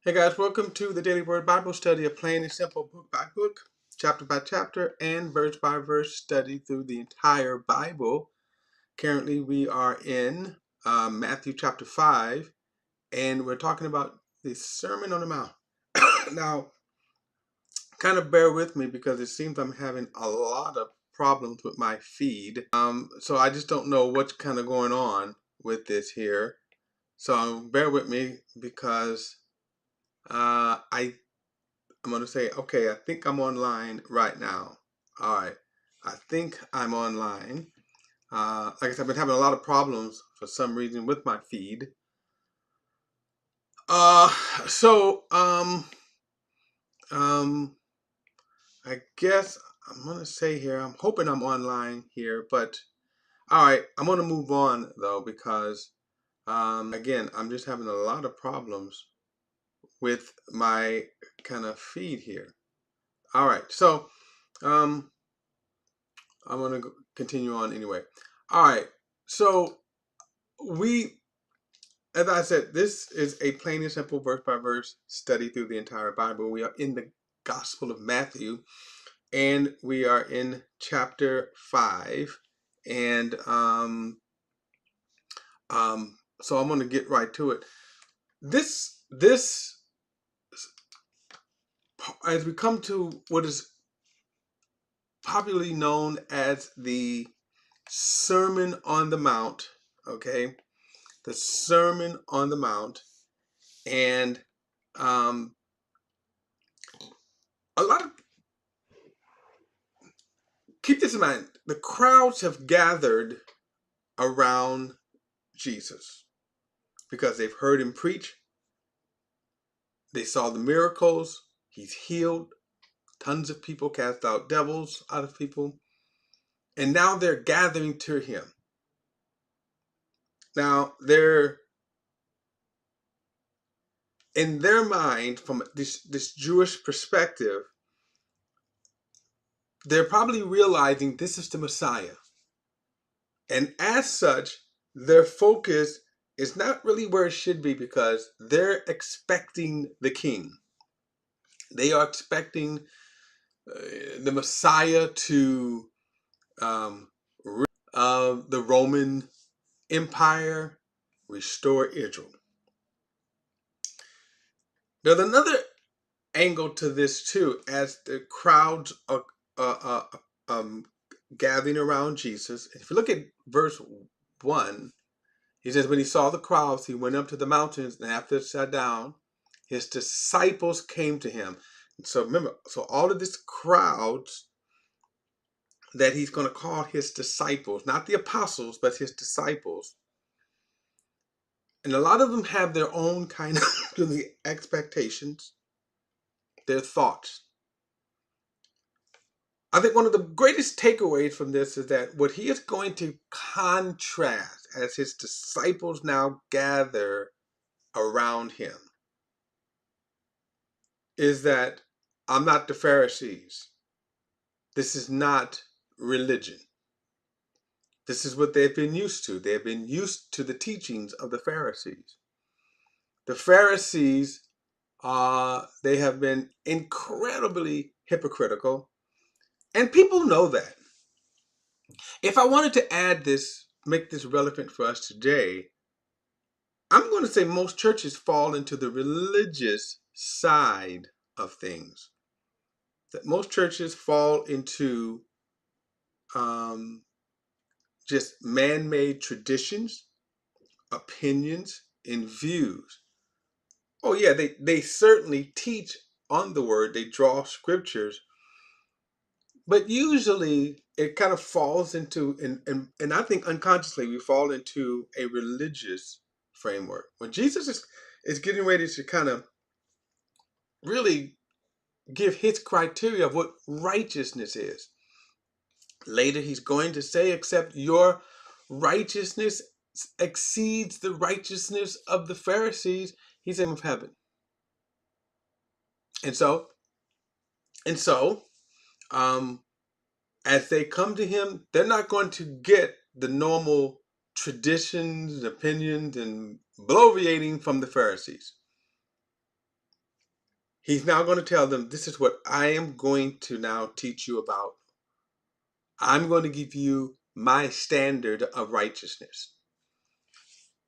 Hey guys, welcome to the Daily Word Bible Study, a plain and simple book by book, chapter by chapter, and verse by verse study through the entire Bible. Currently, we are in Matthew chapter 5, and we're talking about the Sermon on the Mount. Now, kind of bear with me because it seems I'm having a lot of problems with my feed. So I just don't know what's kind of going on with this here. So bear with me because I'm going to say, okay, I think I'm online right now. All right. I think I'm online. Like I said, I've been having a lot of problems for some reason with my feed. Uh, so, um, I guess I'm going to say here, I'm hoping I'm online here, but all right, I'm going to move on though, because, again, I'm just having a lot of problems with my kind of feed here. All right. So, um, I'm going to continue on anyway. All right. So as I said, this is a plain and simple verse by verse study through the entire Bible. We are in the Gospel of Matthew and we are in chapter 5. And so I'm going to get right to it. This, as we come to what is popularly known as the Sermon on the Mount, okay? The Sermon on the Mount. And a lot of, keep this in mind, the crowds have gathered around Jesus because they've heard him preach. They saw the miracles. He's healed tons of people, cast out devils out of people. And now they're gathering to him. Now, they're, in their mind, from this Jewish perspective, they're probably realizing this is the Messiah. And as such, their focus is not really where it should be because they're expecting the king. They are expecting the Messiah to the Roman Empire, restore Israel. There's another angle to this too, as the crowds are uh, uh, um, gathering around Jesus. If you look at verse 1, he says, when he saw the crowds, he went up to the mountains, and after it sat down, his disciples came to him. And so remember, so all of this crowds that he's going to call his disciples, not the apostles, but his disciples. And a lot of them have their own kind of expectations, their thoughts. I think one of the greatest takeaways from this is that what he is going to contrast as his disciples now gather around him is that I'm not the Pharisees. This is not religion. This is what they've been used to. They've been used to the teachings of the Pharisees. The Pharisees, they have been incredibly hypocritical, and people know that. If I wanted to add this, make this relevant for us today, I'm going to say most churches fall into the religious side of things. That most churches fall into just man-made traditions, opinions, and views. Oh yeah, they certainly teach on the word, they draw scriptures, but usually it kind of falls into, and I think unconsciously we fall into a religious framework. When Jesus is getting ready to kind of really give his criteria of what righteousness is. Later he's going to say, except your righteousness exceeds the righteousness of the Pharisees, he's in of heaven. And so, and so, um, as they come to him, they're not going to get the normal traditions, opinions, and bloviating from the Pharisees. He's now going to tell them, this is what I am going to now teach you about. I'm going to give you my standard of righteousness.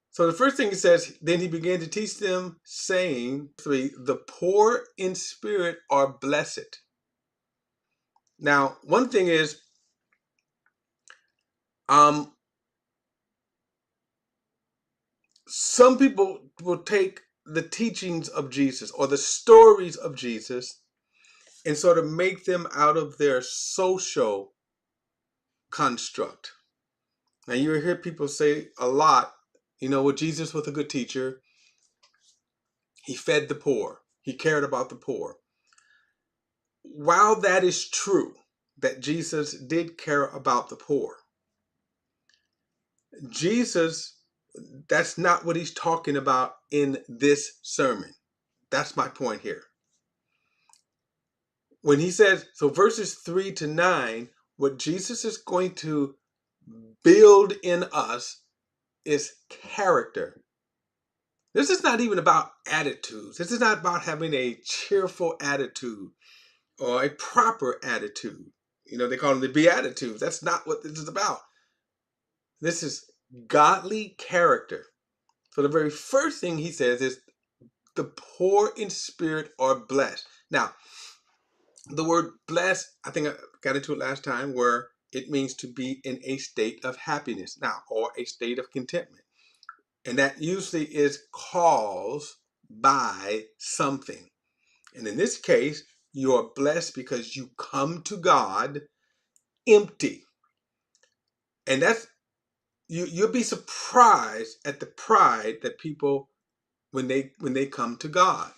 So the first thing he says, then he began to teach them, saying, 3, the poor in spirit are blessed. Now, one thing is, some people will take the teachings of Jesus or the stories of Jesus and sort of make them out of their social construct. Now, you hear people say a lot, well, Jesus was a good teacher. He fed the poor. He cared about the poor. While that is true, that Jesus did care about the poor, Jesus, that's not what he's talking about in this sermon. That's my point here. When he says, so verses 3 to 9, what Jesus is going to build in us is character. This is not even about attitudes. This is not about having a cheerful attitude or a proper attitude. They call them the beatitudes. That's not what this is about. This is godly character. So the very first thing he says is the poor in spirit are blessed. Now, the word blessed, I think I got into it last time, where it means to be in a state of happiness now, or a state of contentment. And that usually is caused by something. And in this case, you are blessed because you come to God empty. And that's, you'll be surprised at the pride that people, when they come to God.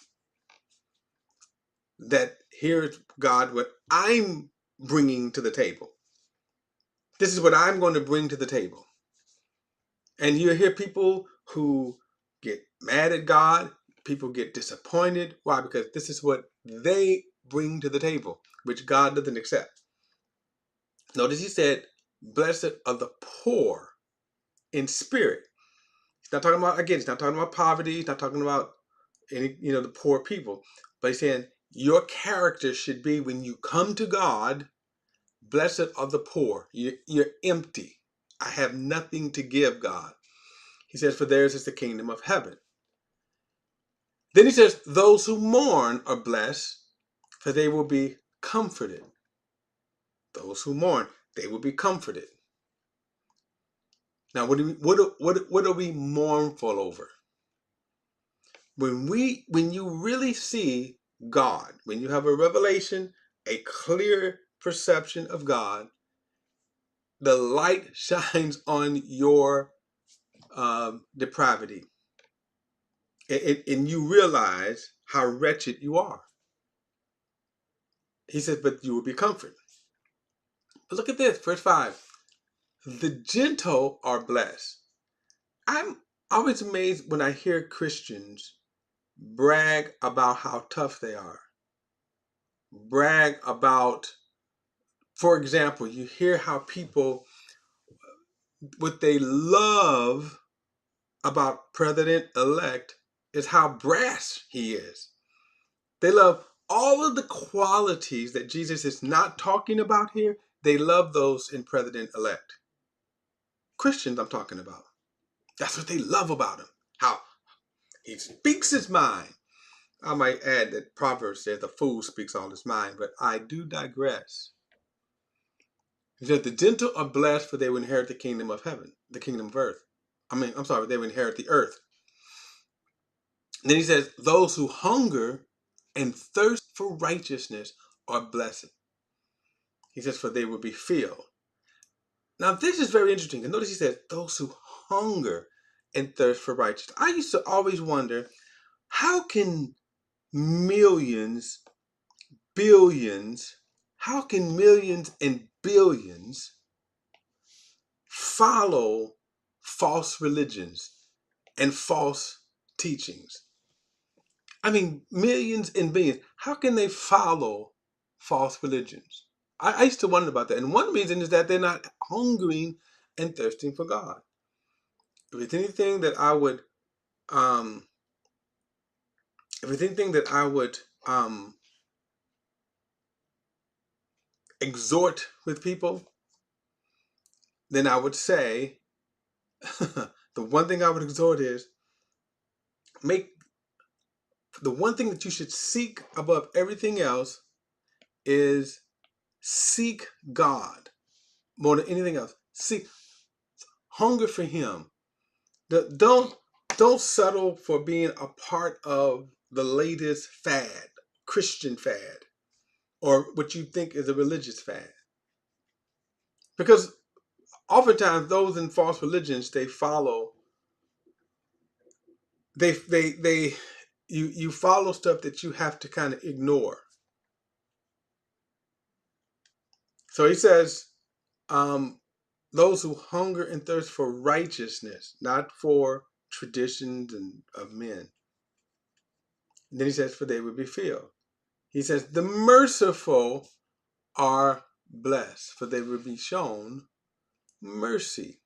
That here's God, what I'm bringing to the table. This is what I'm going to bring to the table. And you hear people who get mad at God, people get disappointed. Why? Because this is what they bring to the table, which God doesn't accept. Notice he said, blessed are the poor in spirit. He's not talking about, again, he's not talking about poverty. He's not talking about any, the poor people. But he's saying your character should be, when you come to God, blessed are the poor. You're empty. I have nothing to give God. He says, for theirs is the kingdom of heaven. Then he says, those who mourn are blessed, for they will be comforted. Those who mourn, they will be comforted. Now, what are we mournful over? When you really see God, when you have a revelation, a clear perception of God, the light shines on your depravity. And you realize how wretched you are. He says, but you will be comforted. But look at this, verse 5. The gentle are blessed. I'm always amazed when I hear Christians brag about how tough they are. Brag about, for example, you hear how people, what they love about President-elect is how brash he is. They love all of the qualities that Jesus is not talking about here. They love those in President-elect. Christians I'm talking about. That's what they love about him. How he speaks his mind. I might add that Proverbs says the fool speaks all his mind, but I do digress. He says the gentle are blessed, for they will inherit the kingdom of heaven, the kingdom of earth. They will inherit the earth. And then he says, those who hunger and thirst for righteousness are blessed. He says, for they will be filled. Now, this is very interesting. And notice he says, those who hunger and thirst for righteousness. I used to always wonder, how can millions, billions, how can millions and billions follow false religions and false teachings? I mean, millions and billions. How can they follow false religions? I used to wonder about that. And one reason is that they're not hungering and thirsting for God. If it's anything that I would, um, exhort with people, then I would say the one thing I would exhort is make the one thing that you should seek above everything else is seek God more than anything else. Seek, hunger for Him. Don't settle for being a part of the latest fad, Christian fad, or what you think is a religious fad. Because oftentimes those in false religions, they follow, they you follow stuff that you have to kind of ignore. So he says, those who hunger and thirst for righteousness, not for traditions and of men. And then he says, for they will be filled. He says, the merciful are blessed, for they will be shown mercy.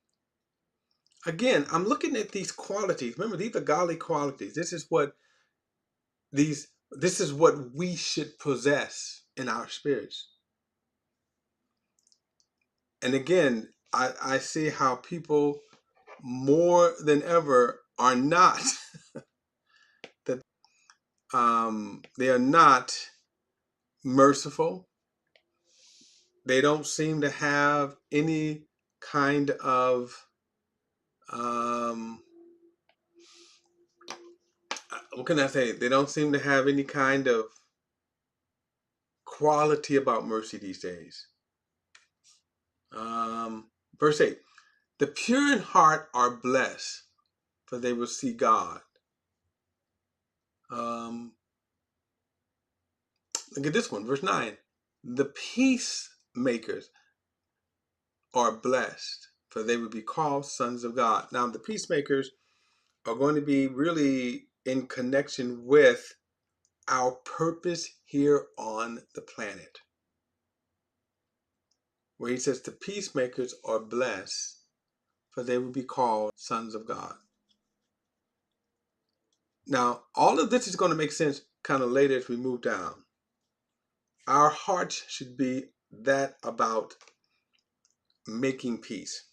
Again, I'm looking at these qualities. Remember, these are godly qualities. This is what we should possess in our spirits. And again, I see how people more than ever are not that they are not merciful. They don't seem to have any kind of what can I say? They don't seem to have any kind of quality about mercy these days. Verse 8, the pure in heart are blessed, for they will see God. Look at this one, verse 9. The peacemakers are blessed, for they will be called sons of God. Now, the peacemakers are going to be really in connection with our purpose here on the planet, where he says the peacemakers are blessed, for they will be called sons of God. Now, all of this is going to make sense kind of later as we move down. Our hearts should be that about making peace,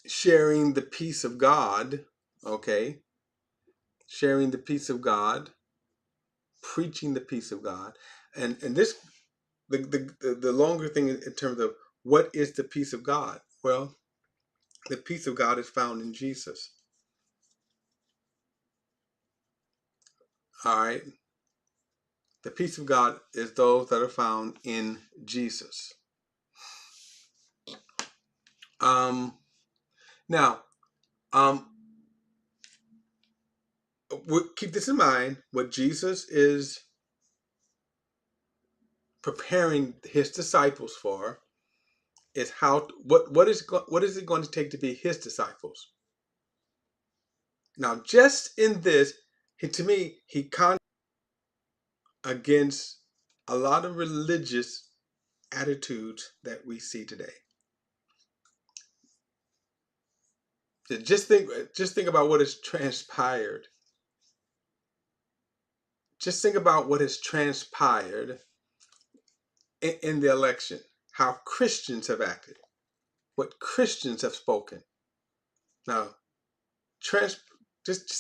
sharing the peace of God, okay? Sharing the peace of God, preaching the peace of God. And this, the longer thing in terms of what is the peace of God? Well, the peace of God is found in Jesus. All right? The peace of God is those that are found in Jesus. Now, keep this in mind. What Jesus is preparing his disciples for is what is it going to take to be his disciples. Now, just in this, to me, he contrasts against a lot of religious attitudes that we see today. Just think about what has transpired. Just think about what has transpired in the election. How Christians have acted. What Christians have spoken. Now, just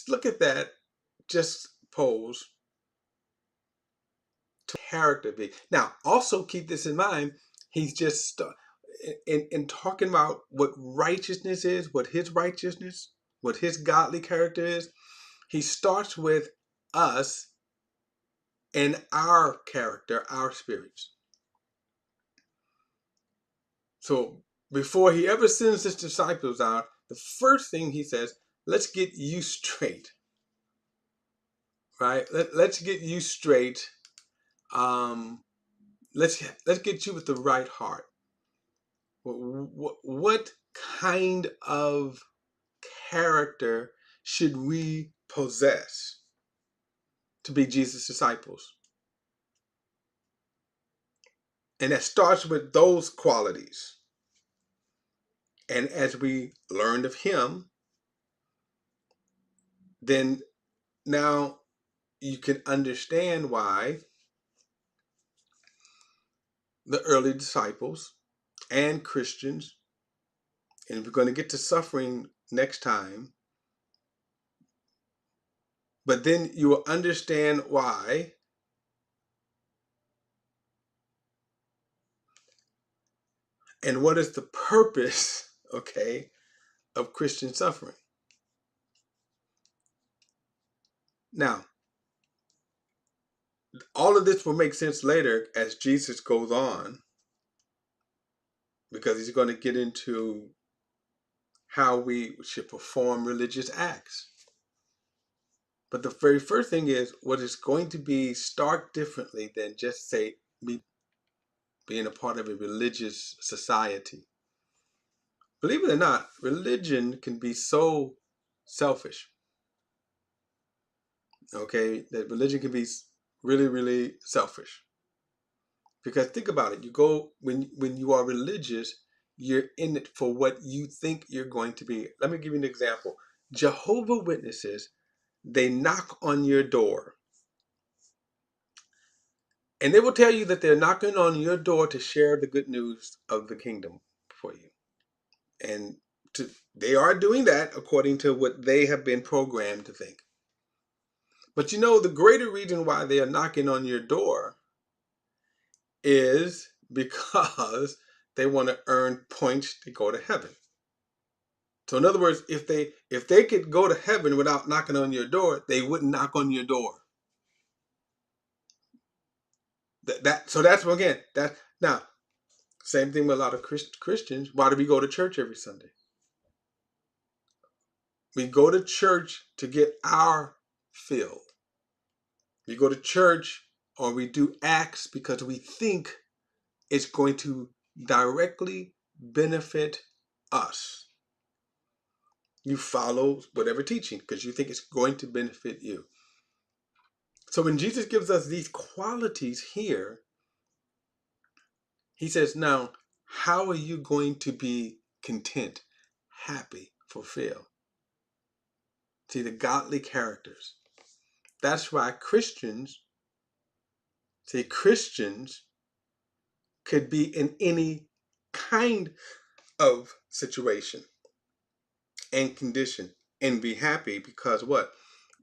look at that. Just pose to character be. Now, also keep this in mind. He's just in talking about what righteousness is, what his godly character is. He starts with us and our character, our spirits. So before he ever sends his disciples out, the first thing he says, let's get you straight. Right? Let's get you straight. Let's get you with the right heart. What kind of character should we possess to be Jesus' disciples? And that starts with those qualities. And as we learned of him, then Now, you can understand why the early disciples and Christians, and we're going to get to suffering next time, but then you will understand why and what is the purpose, okay, of Christian suffering. Now, all of this will make sense later as Jesus goes on, because he's going to get into how we should perform religious acts. But the very first thing is what is going to be stark differently than just, say, me being a part of a religious society. Believe it or not, religion can be so selfish, okay, that religion can be really, really selfish. Because think about it, you go, when you are religious, you're in it for what you think you're going to be. Let me give you an example. Jehovah's Witnesses, they knock on your door. And they will tell you that they're knocking on your door to share the good news of the kingdom for you. And they are doing that according to what they have been programmed to think. But you know, the greater reason why they are knocking on your door is because they want to earn points to go to heaven. So in other words, if they could go to heaven without knocking on your door, they wouldn't knock on your door. So that's again that now same thing with a lot of Christians. Why do we go to church every Sunday? We go to church to get our fill. We go to church or we do acts because we think it's going to directly benefit us. You follow whatever teaching because you think it's going to benefit you. So when Jesus gives us these qualities here, he says, now, how are you going to be content, happy, fulfilled? See, the godly characters. That's why Christians could be in any kind of situation and condition and be happy because what?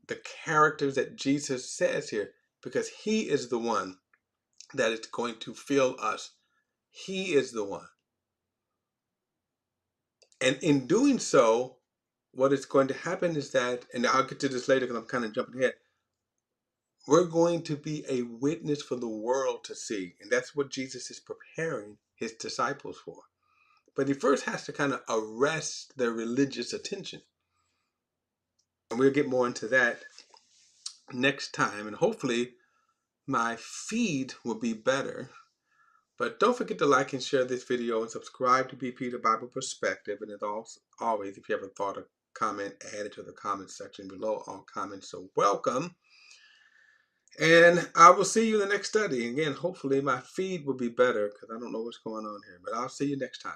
The characters that Jesus says here, because he is the one that is going to fill us. He is the one. And in doing so, what is going to happen is that, and I'll get to this later because I'm kind of jumping ahead, we're going to be a witness for the world to see. And that's what Jesus is preparing his disciples for. But he first has to kind of arrest their religious attention. And we'll get more into that next time. And hopefully my feed will be better. But don't forget to like and share this video and subscribe to BP The Bible Perspective. And as always, if you have a thought or comment, add it to the comment section below. All comments are welcome. And I will see you in the next study. Again, hopefully my feed will be better because I don't know what's going on here. But I'll see you next time.